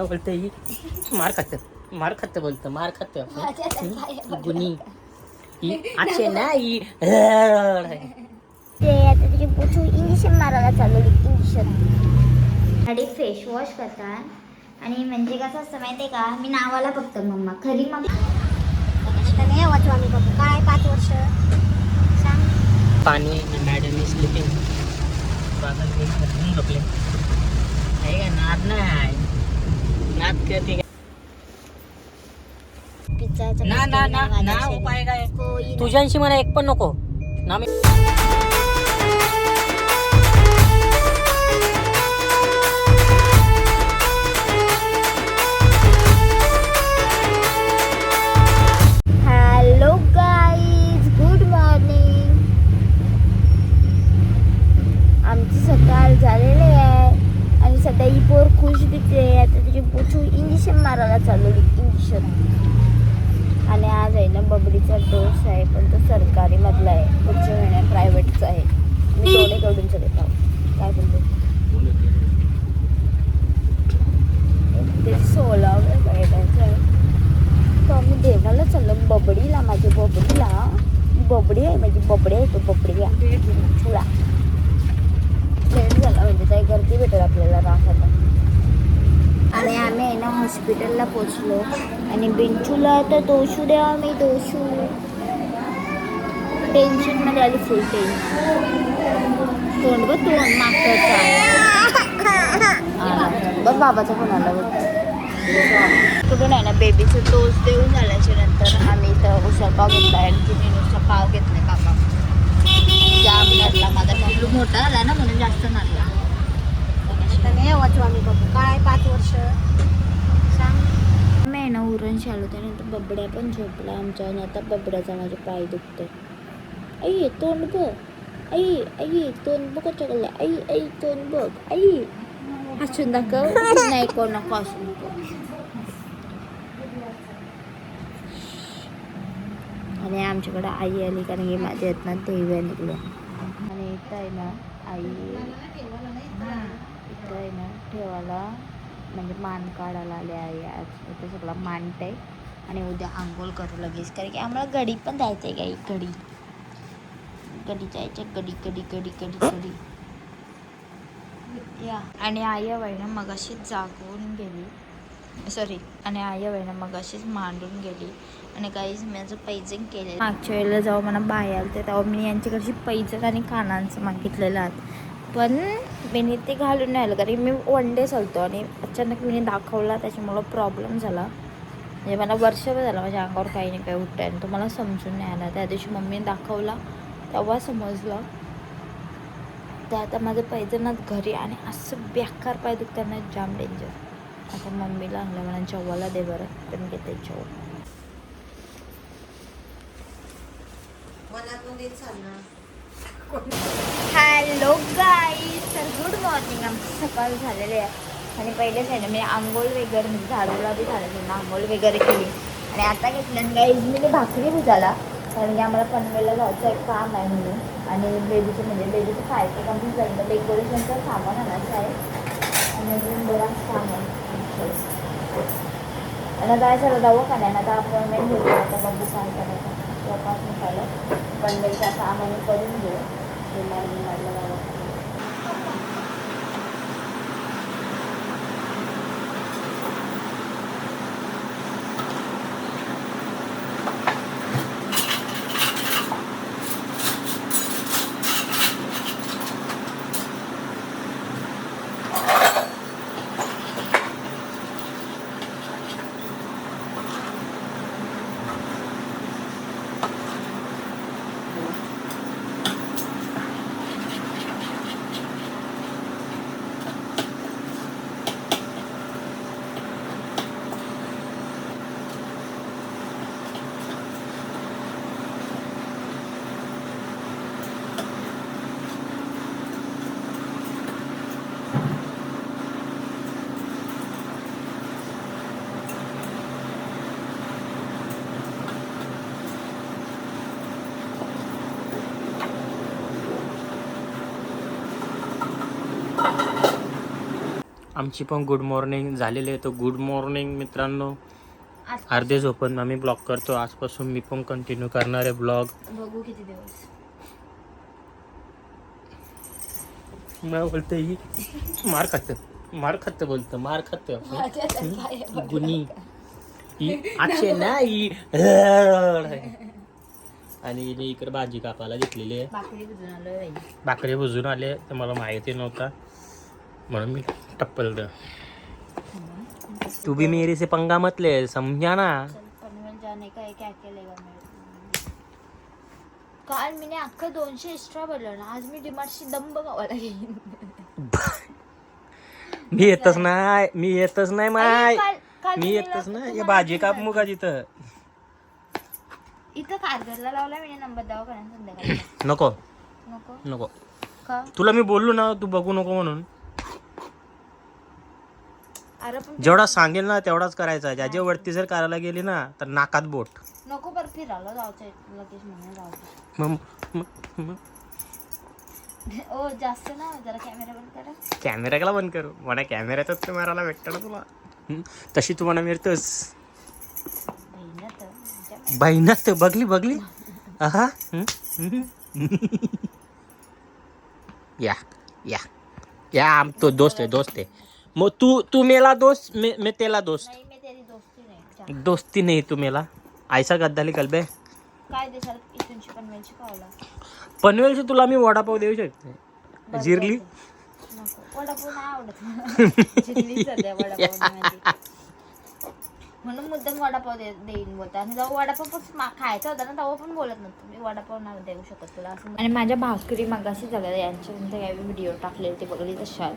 बोलते ही मार खात बोलतं मार खात गुनी असे नाही ते आता तिचे पोचू इंजेक्शन मारायला चालवली इंजेक्शन गाडी फेस वॉश करतात आणि म्हणजे कसं असतं माहिती आहे का मी नावाला फक्त मम्मा खरी मम्मा नाही वाचू आम्ही बघ काय 5 वर्ष सांग पाणी मॅडम इज स्लीपिंग बादल मी खतून झोपले आहे का नाद नाही नाद करते पिझ्झाचा ना ना ना ना उपाय काय तुझ्याशी मला एक पण नको ना मी हॅलो गाईज गुड मॉर्निंग आमची सकाळ झालेली आहे आणि सध्या ही पोर खुश दिसते आता तिची पोचू इंजेक्शन मारायला चालवली इंजेक्शन आणि आज आहे ना बबडीचा डोस आहे पण तो सरकारी मधला आहे पुढच्या महिन्यात प्रायव्हेटचा आहे मी दोन्हीकडून देत आहोत काय बोलतो ते 16 महिन्याचं आहे तो आम्ही देवाला चाललो बबडीला माझी बबडी आहे माझी बबडी आहे तो बबडी आहे चुळा लेट झाला म्हणजे काही गर्दी भेटेल आपल्याला राहता आणि आम्ही आहे ना हॉस्पिटलला पोचलो आणि बिंचूला तर दोषू द्या मी दोषू टेन्शनमध्ये आली फुल टेन्शन तोंड बघ तोंड मागचं बघ बाबाचा फोन आला बघ कुठून आहे ना बेबीचं डोस देऊन झाल्याच्या नंतर आम्ही इथं उसळपाव घेतला आणि तिने नुसतं पाव घेतला काका जाम नडला माझा पिल्लू मोठा आला ना म्हणून जास्त नडला नाही वाचू आम्ही बघू काय 5 वर्ष सांग मी आहे ना उरण आलो त्यानंतर बबड्या पण झोपला आमच्या आणि आता बबड्याचा माझे पाय दुखते आई तोंड बघ आई तोंड बघ चकले आई तोंड बघ आई हसून दाखव नाही कोण नको हसून नको आणि आमच्याकडे आई आली कारण की माझ्या आहेत ना देव्या निघल्या आणि इथं आहे ना आई इथं आहे ना ठेवायला म्हणजे मान काढायला आले आहे आज इथं सगळं मांडत आहे आणि उद्या आंघोळ करू लगेच कारण की आम्हाला गडी पण जायचं आहे काही गडी जायचं गडी या आणि आया वहिनं मग अशीच जागवून गेली सॉरी आणि आया वहिनं मग अशीच मांडून गेली आणि काहीच माझं पैजन केलं मागच्या वेळेला जेव्हा मला बाय आलते तेव्हा मी यांच्याकडची पैजन आणि कानांचं मागितलेलं आहे पण मी ते घालून नाही आलं कारण मी 1 डे चालतो आणि अचानक मी दाखवला त्याच्यामुळं प्रॉब्लेम झाला म्हणजे मला वर्षभर झाला माझ्या अंगावर काही नाही काही उठतं आणि तो मला समजून नाही आला त्या दिवशी मम्मीने दाखवला तेव्हा समजलं तर आता माझं पैजनात घरी आणि असं बेकार पाय दुखताना जाम डेंजर आता मम्मीला आणलं म्हणा चव्वाला दे बरं पण घेते चव हॅलो गाईज तर गुड मॉर्निंग आमची सकाळ झालेली आहे आणि पहिलेच आहे ना मी आंघोळ वगैरे म्हणजे झाडूला बी झालं आंघोळ वगैरे केली आणि आता घेतलं गाईज मी ते भाकरी भुजाला कारण की आम्हाला पनवेलला जायचं एक काम आहे म्हणून आणि बेबीचं खायचं कम्प्लीट झालं डेकोरेशनचं सामान आणायचं आहे आणि अजून बराच सामान आणि काय झालं दवाखान्यात आता अपॉइंटमेंट घेतली आता बघू काय करायचं तपासून झालं पनवेलचं सामान करून घेऊ आमची पण गुड मॉर्निंग झालेली आहे. तर गुड मॉर्निंग मित्रांनो. आज अर्धे झोपून आम्ही ब्लॉग करतो. आजपासून मी पण कंटिन्यू करणार आहे ब्लॉग. बघू किती दिवस. मला बोलतं ही मार खातं बोलतं मार खातं गुनी अच्छे नाही. आणि हिने इकडे भाजी कापायला घेतलेली आहे. भाकरी भुजून आले तर मला माहिती नव्हता म्हणून मी टप्पल द. तू भी मेरे से पंगा मत ले समझा ना. काल मी अख्खं 200 एक्स्ट्रा भरलं ना. आज मी डिमार्टची दम बघावाला घेईन. मी येतच नाही माय. मी येतच नाही. भाजी काप मुगा तिथं. इथं कारगरला लावला मी नंबर दवाखान्यात संध्याकाळी. नको नको नको का? तुला मी बोललो ना तू बघू नको म्हणून. अरे पण जेवढा सांगेल ना तेवढाच करायचा. ज्याच्या वरती जर करायला गेली ना तर नाकात बोट. नको बरं फिरायला जायचं लगेच म्हणून जायचं. मग ओ जास्त ना जरा कॅमेरा बंद करा. कॅमेरा बंद करू मला कॅमेऱ्यातच मारायला भेटतं ना तुला. तशी तुम्हाला मिळतोस बहिणात. बघली आहा. या या या आम तो दोस्त आहे. मग तू मेला दोस्त मैं तेला दोस्त. नाही मी तेरी दोस्ती नाही. दोस्ती नाही तू मेला. ऐसा गद्दाली कलबे. काय देशाल इथूनची पनवेलची पावला. पनवेलची तुला मी वडापाव देऊ शकते. जिरली नको वडापाव नाही आवडत. जिरली सध्या वडापाव नाही. म्हणून मुद्दाम वडापाव देईन बोलता. आणि जेव्हा वडापाव पण खायचा होता ना तेव्हा पण बोलत नव्हतं मी वडापाव नाही देऊ शकत तुला असं. आणि माझ्या भाकरी मगाशी झाल्या यांच्यानंतर काही व्हिडिओ टाकलेले ते बघले तशाल.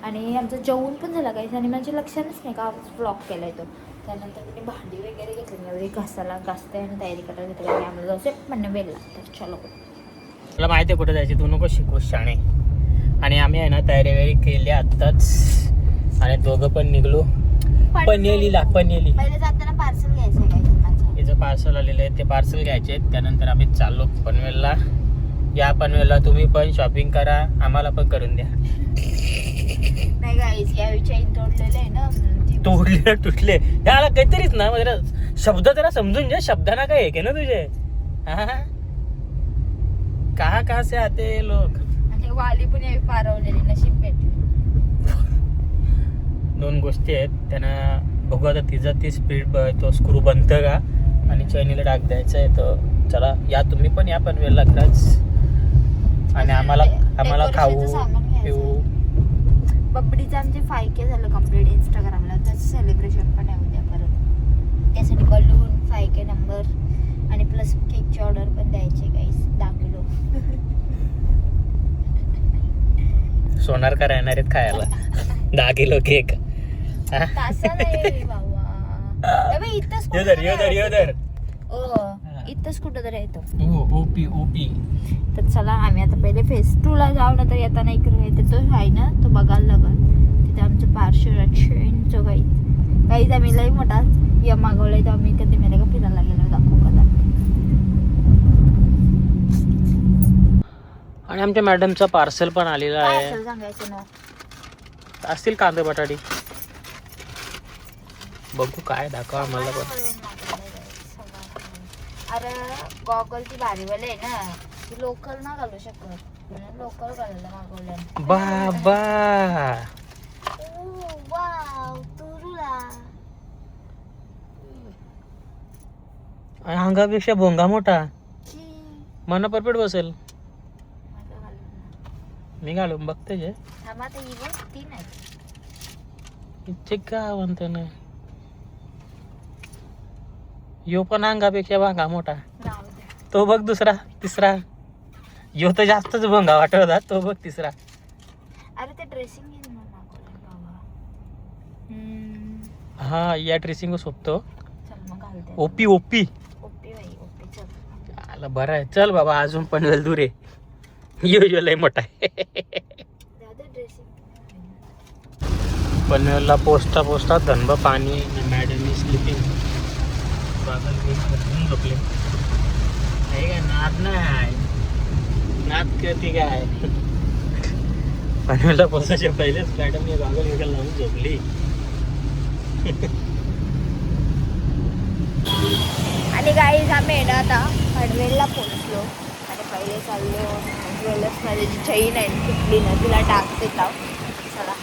आणि आमचं जेवण पण झालं काहीच. आणि माझ्या लक्षातच नाही का व्लॉग केला तो. त्यानंतर मी भांडी वगैरे घेतली. एवढी घासते आणि तयारी करायला घेतली. आणि आम्हाला जाऊ पण वेळ लागतात. चलो तुला माहिती आहे कुठे जायची. तू नको शिकू शाणे. आणि आम्ही आहे ना तयारी वगैरे केली आत्ताच. आणि दोघं पण निघलो पनवेली. पहिले जाताना पार्सल घ्यायचं काय. याचं पार्सल आलेलं आहे ते पार्सल घ्यायचे. त्यानंतर आम्ही चाललो पनवेलला. या पनवेलला तुम्ही पण शॉपिंग करा आम्हाला पण करून द्या. नाही गाईस या चैन तोडलेलं आहे ना. तोडले तुटले याला काहीतरीच ना. जरा शब्द जरा समजून घ्या. शब्दांना काय आहे ना तुझे. कहा से आते लोक. आणि वाली पण यावी पारवलेली नशीब भेटली. 2 गोष्टी आहेत त्यांना बघू आता. तिचा ती स्पीड तो स्क्रू बनतं का आणि चैनीला डाग द्यायचा आहे. तर चला या तुम्ही पण या पनवेलला खरंच. आणि आम्हाला खाऊ पिऊ. बबडीचं आमचे 5K झालं कंप्लीट इंस्टाग्रामला. त्याचं सेलिब्रेशन पण आहे उद्या परत. त्यासाठी बलून 5K नंबर आणि प्लस केकची ऑर्डर पण द्यायची गाईस 10 किलो. सोनार का राहणार आहेत खायला 10 किलो केक. तसं नाही बाबा. इथंच इथंच कुठं तरी येतो. ओपी. तर चला आम्ही आता पहिले फेस 2ला जाऊ ना. तर येताना इकडे तो आहे ना तो बघायला लागल. तिथे आमचं पार्श्वचं काहीच आम्ही लई मोठा या मागवलाय. तर आम्ही कधी मेले का फिरायला गेलो दाखवू का. आणि आमच्या मॅडमचा पार्सल पण आलेला आहे. पार्सल सांगायचं ना. असतील कांदे बटाटी. बघू काय दाखवा आम्हाला पण. अरे गॉगल ती भारीवाले आहे ना. ती लोकल ना घालू शकत. लोकल घालायला मागवलं. बाबा वाव तुरुला. अंगापेक्षा भोंगा मोठा. मना परफेक्ट बसेल. मी घालून बघते जे. थांबा तर ही बघ 3 आहे. इथे का म्हणतो ना. यो पण अंगापेक्षा भांगा मोठा. तो बघ दुसरा तिसरा. यो तर जास्तच भोंगा वाटत होता. तो बघ तिसरा. अरे ते ड्रेसिंग घेऊन बाबा. हा या ड्रेसिंग सोपतो. चल मग घालते. ओपी ओपी चल. आला बरं आहे. चल बाबा अजून पनवेल दूर आहे. यो लय मोठा आहे. पनवेलला पोचता धनबा पाणी. Madam is sleeping. बादल मी धरून झोपले. आहे का नाद नाही. नाद करते काय. पनवेलला पोहोचायच्या पहिलेच मॅडम मी गॉगल वगैरे लावून झोपली. आणि गाईज आम्ही आहे ना आता पनवेलला पोहोचलो आणि पहिले चाललो ज्वेलर्समध्ये जी चैन आहे तुटली ना तिला टाकते लाव चला.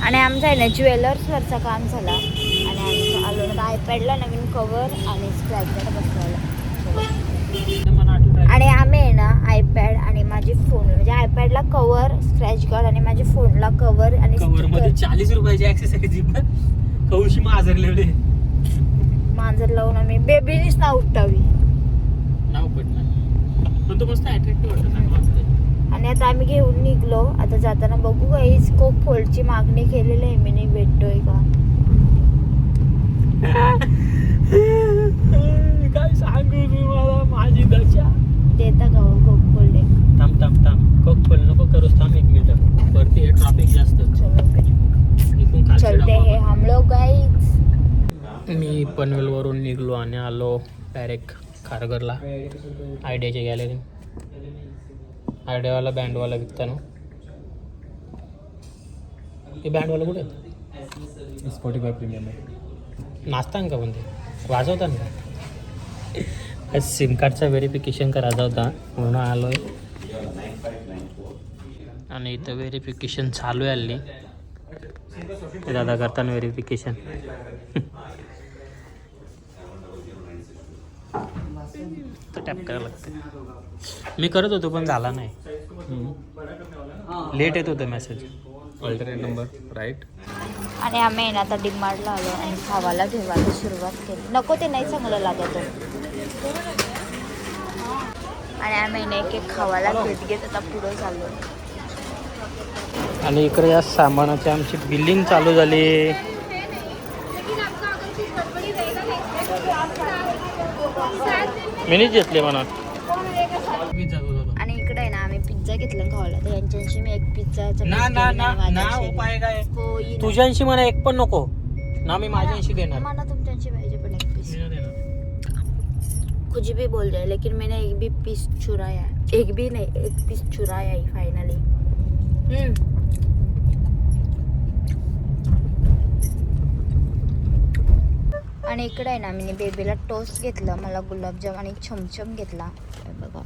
आणि आमचं आहे ना ज्वेलर्सवरचं काम झालं आणि आम्ही आलो ना आयपॅडला नवीन कवर आणि स्क्रॅच गार्ड बसवला. आणि आम्ही आहे ना आयपॅड आणि माझी फोन म्हणजे आयपॅडला कवर स्क्रॅच गार्ड आणि माझ्या फोनला कवर आणि कवर मध्ये 40 रुपयाची ऍक्सेसरीज पण कौशी माजरलेले मांजर लावून आम्ही बेबीनीच नाव उठटावी नाव पडणार पण तो मस्त अट्रॅक्टिव्ह वाटत चांगला वाटतं. आणि आता आम्ही घेऊन निघलो. आता जाताना बघू काही कोक फोल्डची मागणी केलेली आहे मी भेटतोय का काय सांगू तुम्हाला माझी दशा. देता का कोक फोल्ड थांब कोक खोल नको करूस. थांब 1 मिनिट वरती हे ट्रॅफिक जास्त. चलो फिर इथून खालची चलते डबा. हैं हम लोग गाइस. मी पनवेलवरून निघलो आणि आलो डायरेक्ट खारघरला आयडियाच्या गॅलरी. आयडियावाला बँडवाला विकता ना ते बँडवाला कुठे स्पॉटिफाय प्रीमियम आहे. नाचता का पण ते वाजवता ना. सिम कार्डचा व्हेरिफिकेशन करायचा होता म्हणून आलो आहे आणि इथं व्हेरिफिकेशन चालू आहे हल्ली. दादा करताना व्हेरिफिकेशन टॅप करायला लागते. मी करत होतो पण झाला नाही. लेट येत होतं मेसेज. Alternate number right. आणि आम्ही आहे ना आता डिमार्टला आलो आणि खावाला घेवायला सुरुवात केली. नको ते नाही चांगलं लागत. आणि आम्ही ना एक खावाला घेत आता पुढे चाललो. आणि इकडे या सामानाची आमची बिलिंग चालू झाली. मिनीच घेतले म्हणा. आणि इकडे आहे ना आम्ही पिझ्झा घेतला खावाला तर यांच्याशी मी एक पिझ्झाचा ना उपाय काय तुझ्याशी मला एक पण नको ना. मी माझ्याशी देणार. मला तुमच्याशी पाहिजे पण एक पीस कुछ भी बोल रहे लेकिन मैंने एक भी पीस चुराया. एक भी नहीं एक पीस चुराया ही फाइनली. आणि इकडे आहे ना मी बेबीला टोस्ट घेतलं. मला गुलाबजाम आणि छमछम घेतला बघा.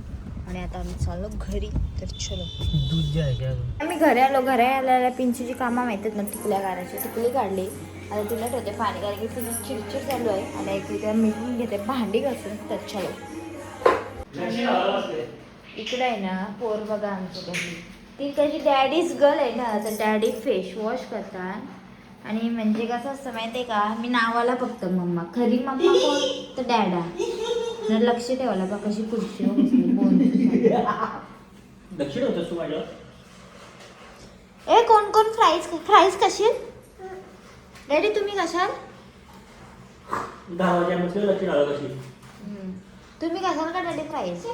आणि आता आम्ही चाललो घरी. तर चलो दूध जे आहे का आम्ही घरी आल्याला पिंचीची कामं माहितीत ना टिकल्या काढायची. टिकली काढली आता तिला ठेवते पाणी कारण की तिची चिडचिड चालू आहे. आणि एक मिटून घेते भांडी घासून. तर चलो इकडे आहे ना पोर बघा आमचं कशी. ती कशी डॅडीज गर्ल आहे ना तर डॅडी फेस वॉश करतात. आणि म्हणजे कसं असतं माहिती आहे का मी नावाला फक्त मम्मा खरी मम्मा कोण तर डॅडा. जर लक्ष ठेवायला बघ कशी खुर्ची दक्षिण होतं तू माझ्या. ए कोण कोण फ्राईज कशी डॅडी तुम्ही कशाल 10 वाजल्यापासून लक्षण आलं कशी. तुम्ही कशाल का डॅडी फ्राईज